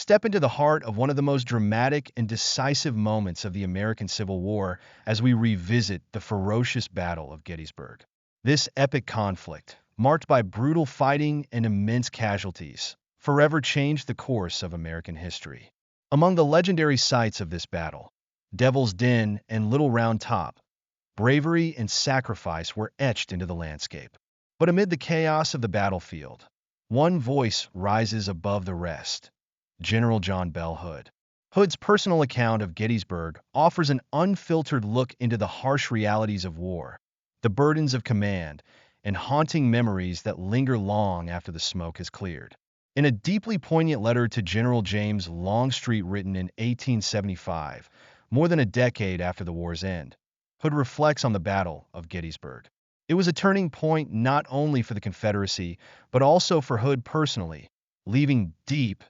Step into the heart of one of the most dramatic and decisive moments of the American Civil War as we revisit the ferocious Battle of Gettysburg. This epic conflict, marked by brutal fighting and immense casualties, forever changed the course of American history. Among the legendary sites of this battle, Devil's Den and Little Round Top, bravery and sacrifice were etched into the landscape. But amid the chaos of the battlefield, one voice rises above the rest: General John Bell Hood. Hood's personal account of Gettysburg offers an unfiltered look into the harsh realities of war, the burdens of command, and haunting memories that linger long after the smoke has cleared. In a deeply poignant letter to General James Longstreet written in 1875, more than a decade after the war's end, Hood reflects on the Battle of Gettysburg. It was a turning point not only for the Confederacy, but also for Hood personally, leaving deep,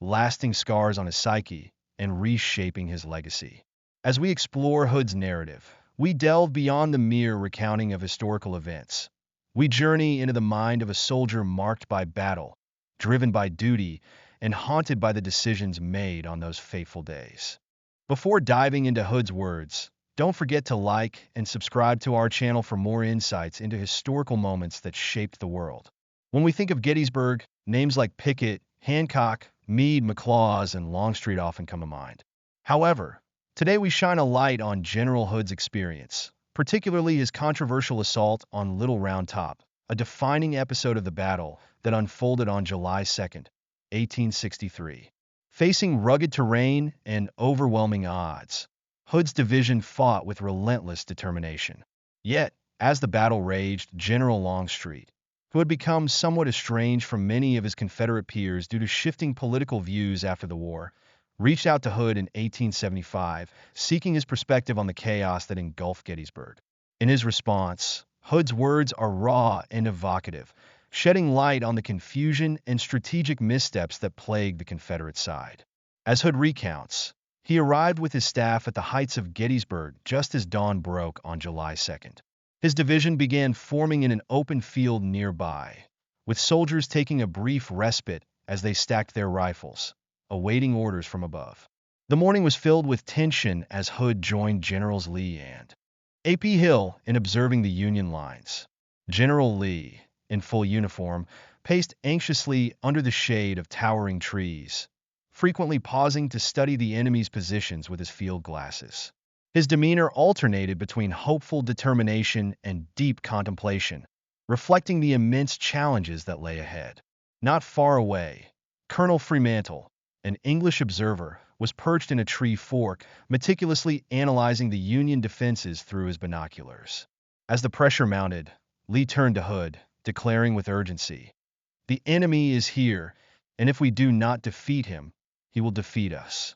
lasting scars on his psyche and reshaping his legacy. As we explore Hood's narrative, we delve beyond the mere recounting of historical events. We journey into the mind of a soldier marked by battle, driven by duty, and haunted by the decisions made on those fateful days. Before diving into Hood's words, don't forget to like and subscribe to our channel for more insights into historical moments that shaped the world. When we think of Gettysburg, names like Pickett, Hancock, Meade, McLaws, and Longstreet often come to mind. However, today we shine a light on General Hood's experience, particularly his controversial assault on Little Round Top, a defining episode of the battle that unfolded on July 2nd, 1863. Facing rugged terrain and overwhelming odds, Hood's division fought with relentless determination. Yet, as the battle raged, General Longstreet, who had become somewhat estranged from many of his Confederate peers due to shifting political views after the war, reached out to Hood in 1875, seeking his perspective on the chaos that engulfed Gettysburg. In his response, Hood's words are raw and evocative, shedding light on the confusion and strategic missteps that plagued the Confederate side. As Hood recounts, he arrived with his staff at the heights of Gettysburg just as dawn broke on July 2nd. His division began forming in an open field nearby, with soldiers taking a brief respite as they stacked their rifles, awaiting orders from above. The morning was filled with tension as Hood joined Generals Lee and A.P. Hill in observing the Union lines. General Lee, in full uniform, paced anxiously under the shade of towering trees, frequently pausing to study the enemy's positions with his field glasses. His demeanor alternated between hopeful determination and deep contemplation, reflecting the immense challenges that lay ahead. Not far away, Colonel Fremantle, an English observer, was perched in a tree fork, meticulously analyzing the Union defenses through his binoculars. As the pressure mounted, Lee turned to Hood, declaring with urgency, "The enemy is here, and if we do not defeat him, he will defeat us."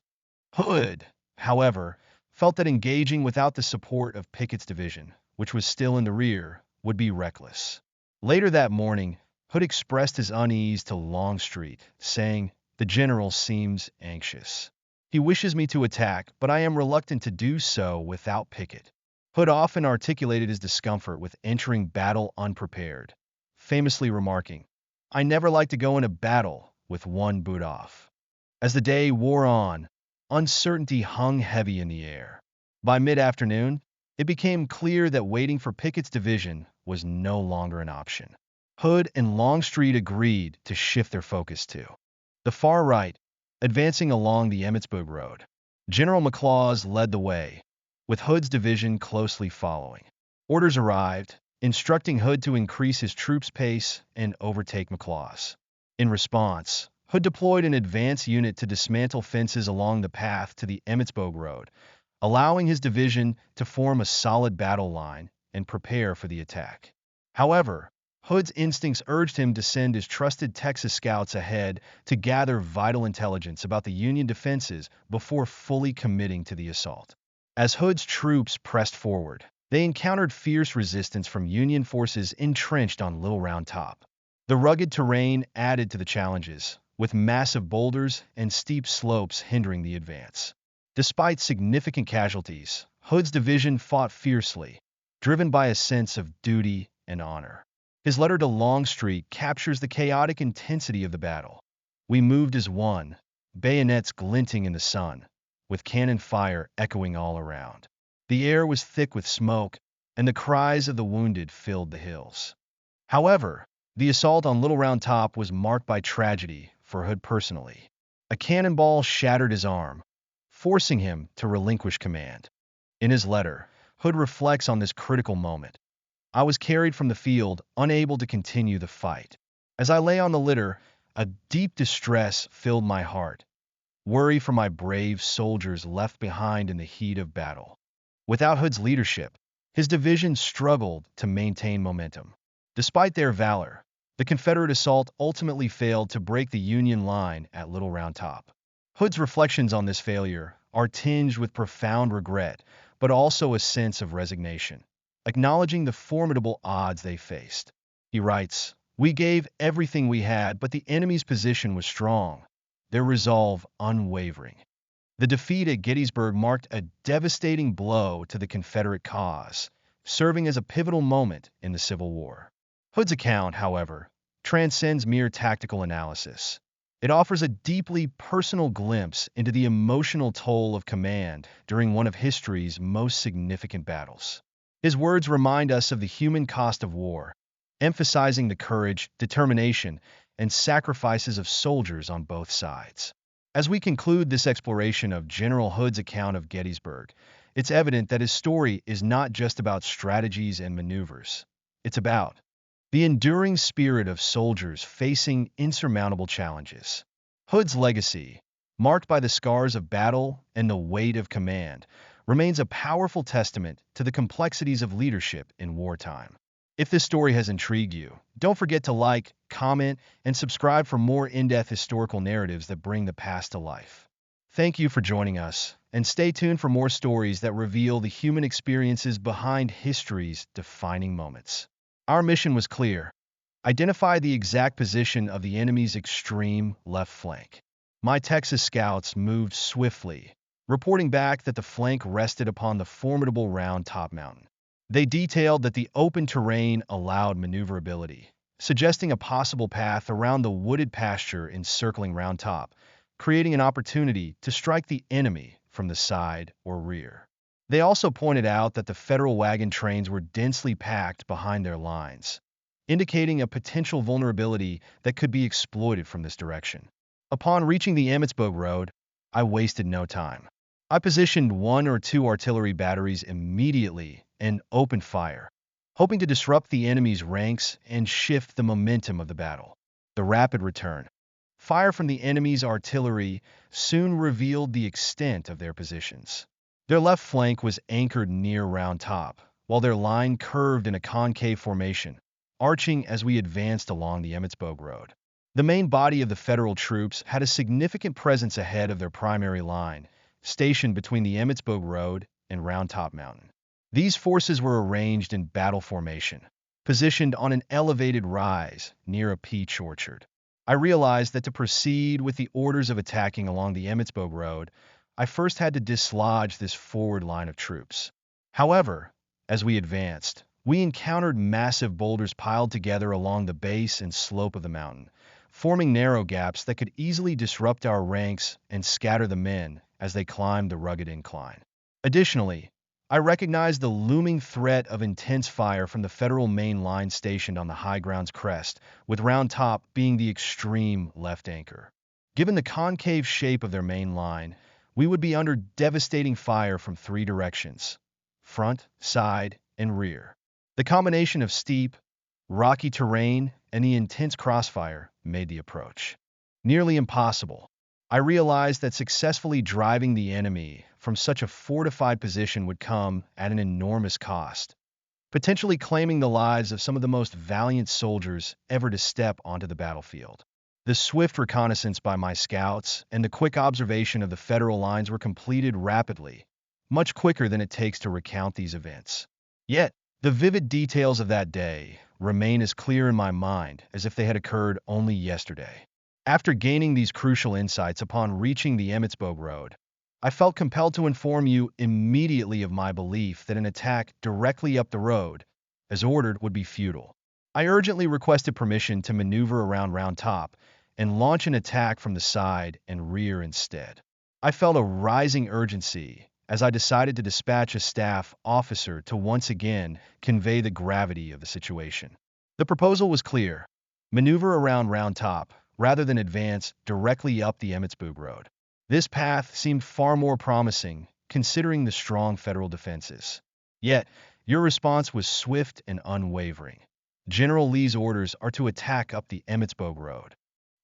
Hood, however, felt that engaging without the support of Pickett's division, which was still in the rear, would be reckless. Later that morning, Hood expressed his unease to Longstreet, saying, "The general seems anxious. He wishes me to attack, but I am reluctant to do so without Pickett." Hood often articulated his discomfort with entering battle unprepared, famously remarking, "I never like to go into battle with one boot off." As the day wore on, uncertainty hung heavy in the air. By mid-afternoon, it became clear that waiting for Pickett's division was no longer an option. Hood and Longstreet agreed to shift their focus to the far right, advancing along the Emmitsburg Road. General McLaws led the way, with Hood's division closely following. Orders arrived, instructing Hood to increase his troops' pace and overtake McLaws. In response, Hood deployed an advance unit to dismantle fences along the path to the Emmitsburg Road, allowing his division to form a solid battle line and prepare for the attack. However, Hood's instincts urged him to send his trusted Texas scouts ahead to gather vital intelligence about the Union defenses before fully committing to the assault. As Hood's troops pressed forward, they encountered fierce resistance from Union forces entrenched on Little Round Top. The rugged terrain added to the challenges, with massive boulders and steep slopes hindering the advance. Despite significant casualties, Hood's division fought fiercely, driven by a sense of duty and honor. His letter to Longstreet captures the chaotic intensity of the battle. "We moved as one, bayonets glinting in the sun, with cannon fire echoing all around. The air was thick with smoke, and the cries of the wounded filled the hills. However, the assault on Little Round Top was marked by tragedy for Hood personally. A cannonball shattered his arm, forcing him to relinquish command. In his letter, Hood reflects on this critical moment. I was carried from the field, unable to continue the fight. As I lay on the litter, a deep distress filled my heart, worry for my brave soldiers left behind in the heat of battle. Without Hood's leadership, his division struggled to maintain momentum. Despite their valor, the Confederate assault ultimately failed to break the Union line at Little Round Top. Hood's reflections on this failure are tinged with profound regret, but also a sense of resignation, acknowledging the formidable odds they faced. He writes, "We gave everything we had, but the enemy's position was strong, their resolve unwavering." The defeat at Gettysburg marked a devastating blow to the Confederate cause, serving as a pivotal moment in the Civil War. Hood's account, however, transcends mere tactical analysis. It offers a deeply personal glimpse into the emotional toll of command during one of history's most significant battles. His words remind us of the human cost of war, emphasizing the courage, determination, and sacrifices of soldiers on both sides. As we conclude this exploration of General Hood's account of Gettysburg, it's evident that his story is not just about strategies and maneuvers. It's about the enduring spirit of soldiers facing insurmountable challenges. Hood's legacy, marked by the scars of battle and the weight of command, remains a powerful testament to the complexities of leadership in wartime. If this story has intrigued you, don't forget to like, comment, and subscribe for more in-depth historical narratives that bring the past to life. Thank you for joining us, and stay tuned for more stories that reveal the human experiences behind history's defining moments. Our mission was clear: identify the exact position of the enemy's extreme left flank. My Texas scouts moved swiftly, reporting back that the flank rested upon the formidable Round Top Mountain. They detailed that the open terrain allowed maneuverability, suggesting a possible path around the wooded pasture encircling Round Top, creating an opportunity to strike the enemy from the side or rear. They also pointed out that the Federal wagon trains were densely packed behind their lines, indicating a potential vulnerability that could be exploited from this direction. Upon reaching the Emmitsburg Road, I wasted no time. I positioned 1 or 2 artillery batteries immediately and opened fire, hoping to disrupt the enemy's ranks and shift the momentum of the battle. The rapid return fire from the enemy's artillery soon revealed the extent of their positions. Their left flank was anchored near Round Top, while their line curved in a concave formation, arching as we advanced along the Emmitsburg Road. The main body of the Federal troops had a significant presence ahead of their primary line, stationed between the Emmitsburg Road and Round Top Mountain. These forces were arranged in battle formation, positioned on an elevated rise near a peach orchard. I realized that to proceed with the orders of attacking along the Emmitsburg Road, I first had to dislodge this forward line of troops. However, as we advanced, we encountered massive boulders piled together along the base and slope of the mountain, forming narrow gaps that could easily disrupt our ranks and scatter the men as they climbed the rugged incline. Additionally, I recognized the looming threat of intense fire from the Federal main line stationed on the high ground's crest, with Round Top being the extreme left anchor. Given the concave shape of their main line, we would be under devastating fire from 3 directions: front, side, and rear. The combination of steep, rocky terrain and the intense crossfire made the approach nearly impossible. I realized that successfully driving the enemy from such a fortified position would come at an enormous cost, potentially claiming the lives of some of the most valiant soldiers ever to step onto the battlefield. The swift reconnaissance by my scouts and the quick observation of the Federal lines were completed rapidly, much quicker than it takes to recount these events. Yet, the vivid details of that day remain as clear in my mind as if they had occurred only yesterday. After gaining these crucial insights upon reaching the Emmitsburg Road, I felt compelled to inform you immediately of my belief that an attack directly up the road, as ordered, would be futile. I urgently requested permission to maneuver around Round Top and launch an attack from the side and rear instead. I felt a rising urgency as I decided to dispatch a staff officer to once again convey the gravity of the situation. The proposal was clear: maneuver around Round Top rather than advance directly up the Emmitsburg Road. This path seemed far more promising, considering the strong federal defenses. Yet, your response was swift and unwavering. General Lee's orders are to attack up the Emmitsburg Road.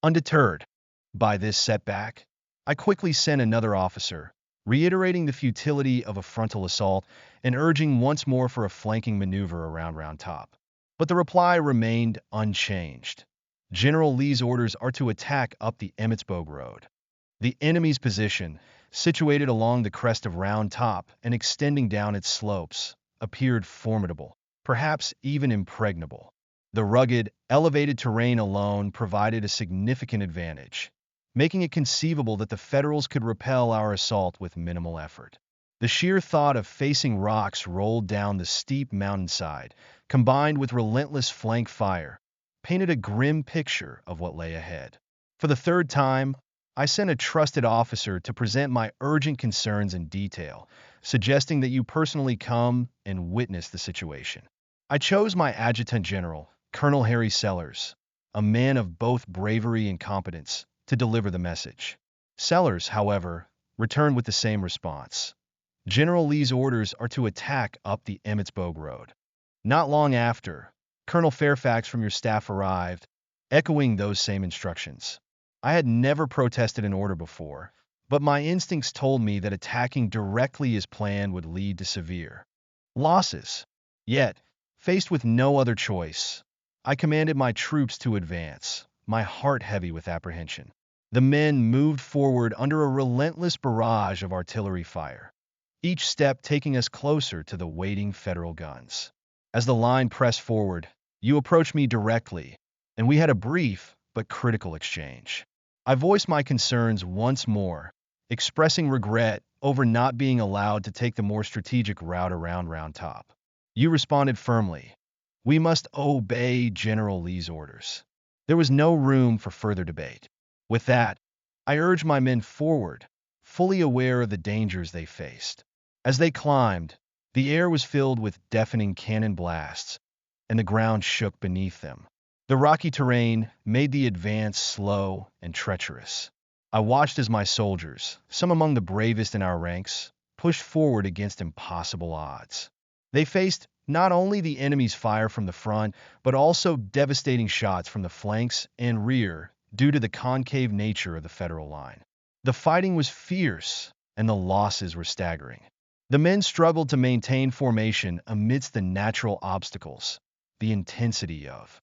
Undeterred by this setback, I quickly sent another officer, reiterating the futility of a frontal assault and urging once more for a flanking maneuver around Round Top. But the reply remained unchanged. General Lee's orders are to attack up the Emmitsburg Road. The enemy's position, situated along the crest of Round Top and extending down its slopes, appeared formidable, perhaps even impregnable. The rugged, elevated terrain alone provided a significant advantage, making it conceivable that the Federals could repel our assault with minimal effort. The sheer thought of facing rocks rolled down the steep mountainside, combined with relentless flank fire, painted a grim picture of what lay ahead. For the third time, I sent a trusted officer to present my urgent concerns in detail, suggesting that you personally come and witness the situation. I chose my adjutant general, Colonel Harry Sellers, a man of both bravery and competence, to deliver the message. Sellers, however, returned with the same response. General Lee's orders are to attack up the Emmitsburg Road. Not long after, Colonel Fairfax from your staff arrived, echoing those same instructions. I had never protested an order before, but my instincts told me that attacking directly as planned would lead to severe losses. Yet, faced with no other choice, I commanded my troops to advance, my heart heavy with apprehension. The men moved forward under a relentless barrage of artillery fire, each step taking us closer to the waiting Federal guns. As the line pressed forward, you approached me directly, and we had a brief but critical exchange. I voiced my concerns once more, expressing regret over not being allowed to take the more strategic route around Round Top. You responded firmly: "We must obey General Lee's orders." There was no room for further debate. With that, I urged my men forward, fully aware of the dangers they faced. As they climbed, the air was filled with deafening cannon blasts, and the ground shook beneath them. The rocky terrain made the advance slow and treacherous. I watched as my soldiers, some among the bravest in our ranks, pushed forward against impossible odds. They faced not only the enemy's fire from the front, but also devastating shots from the flanks and rear due to the concave nature of the Federal line. The fighting was fierce, and the losses were staggering. The men struggled to maintain formation amidst the natural obstacles, the intensity of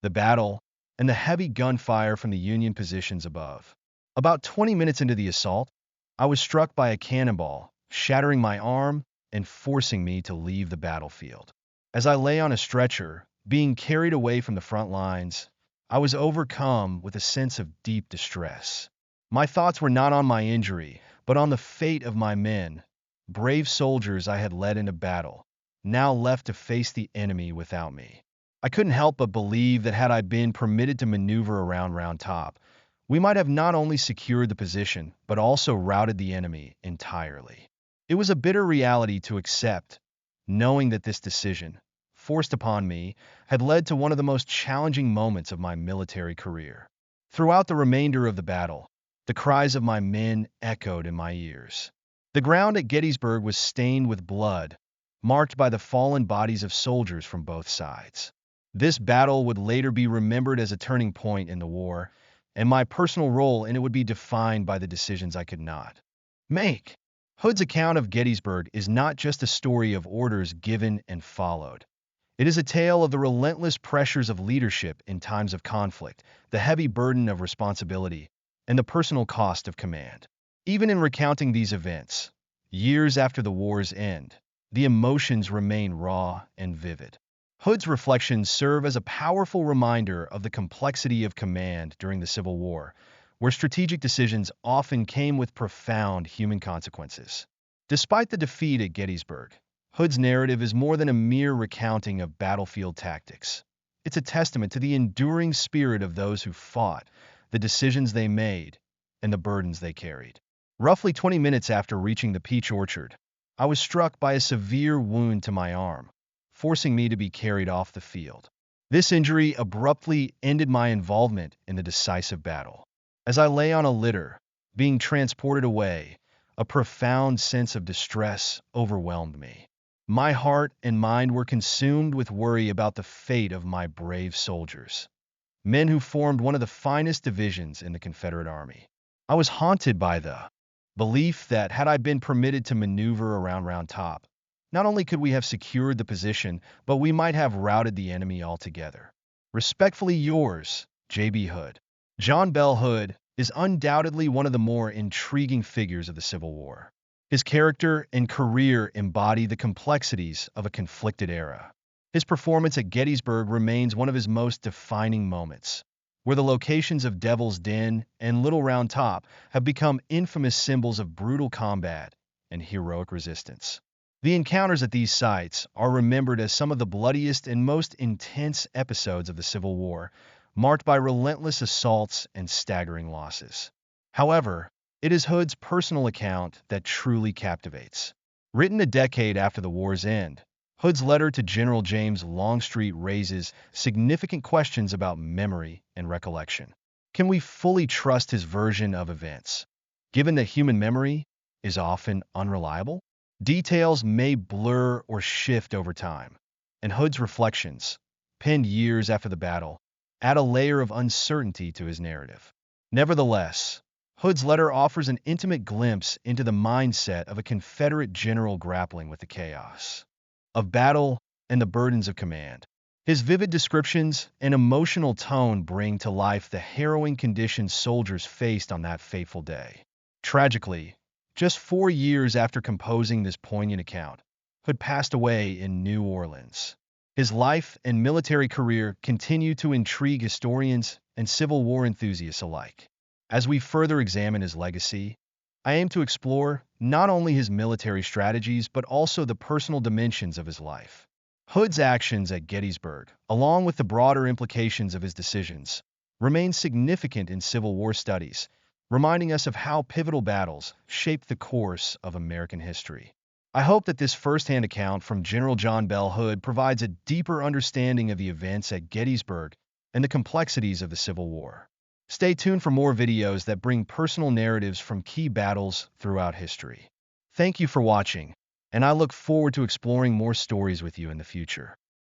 the battle, and the heavy gunfire from the Union positions above. About 20 minutes into the assault, I was struck by a cannonball, shattering my arm and forcing me to leave the battlefield. As I lay on a stretcher, being carried away from the front lines, I was overcome with a sense of deep distress. My thoughts were not on my injury, but on the fate of my men, brave soldiers I had led into battle, now left to face the enemy without me. I couldn't help but believe that had I been permitted to maneuver around Round Top, we might have not only secured the position, but also routed the enemy entirely. It was a bitter reality to accept, knowing that this decision, forced upon me, had led to one of the most challenging moments of my military career. Throughout the remainder of the battle, the cries of my men echoed in my ears. The ground at Gettysburg was stained with blood, marked by the fallen bodies of soldiers from both sides. This battle would later be remembered as a turning point in the war, and my personal role in it would be defined by the decisions I could not make. Hood's account of Gettysburg is not just a story of orders given and followed. It is a tale of the relentless pressures of leadership in times of conflict, the heavy burden of responsibility, and the personal cost of command. Even in recounting these events, years after the war's end, the emotions remain raw and vivid. Hood's reflections serve as a powerful reminder of the complexity of command during the Civil War, where strategic decisions often came with profound human consequences. Despite the defeat at Gettysburg, Hood's narrative is more than a mere recounting of battlefield tactics. It's a testament to the enduring spirit of those who fought, the decisions they made, and the burdens they carried. Roughly 20 minutes after reaching the peach orchard, I was struck by a severe wound to my arm, forcing me to be carried off the field. This injury abruptly ended my involvement in the decisive battle. As I lay on a litter, being transported away, a profound sense of distress overwhelmed me. My heart and mind were consumed with worry about the fate of my brave soldiers, men who formed one of the finest divisions in the Confederate Army. I was haunted by the belief that had I been permitted to maneuver around Round Top, not only could we have secured the position, but we might have routed the enemy altogether. Respectfully yours, J.B. Hood. John Bell Hood is undoubtedly one of the more intriguing figures of the Civil War. His character and career embody the complexities of a conflicted era. His performance at Gettysburg remains one of his most defining moments, where the locations of Devil's Den and Little Round Top have become infamous symbols of brutal combat and heroic resistance. The encounters at these sites are remembered as some of the bloodiest and most intense episodes of the Civil War, marked by relentless assaults and staggering losses. However, it is Hood's personal account that truly captivates. Written a decade after the war's end, Hood's letter to General James Longstreet raises significant questions about memory and recollection. Can we fully trust his version of events, given that human memory is often unreliable? Details may blur or shift over time, and Hood's reflections, penned years after the battle, add a layer of uncertainty to his narrative. Nevertheless, Hood's letter offers an intimate glimpse into the mindset of a Confederate general grappling with the chaos of battle and the burdens of command. His vivid descriptions and emotional tone bring to life the harrowing conditions soldiers faced on that fateful day. Tragically, just 4 years after composing this poignant account, Hood passed away in New Orleans. His life and military career continue to intrigue historians and Civil War enthusiasts alike. As we further examine his legacy, I aim to explore not only his military strategies but also the personal dimensions of his life. Hood's actions at Gettysburg, along with the broader implications of his decisions, remain significant in Civil War studies, reminding us of how pivotal battles shaped the course of American history. I hope that this firsthand account from General John Bell Hood provides a deeper understanding of the events at Gettysburg and the complexities of the Civil War. Stay tuned for more videos that bring personal narratives from key battles throughout history. Thank you for watching, and I look forward to exploring more stories with you in the future.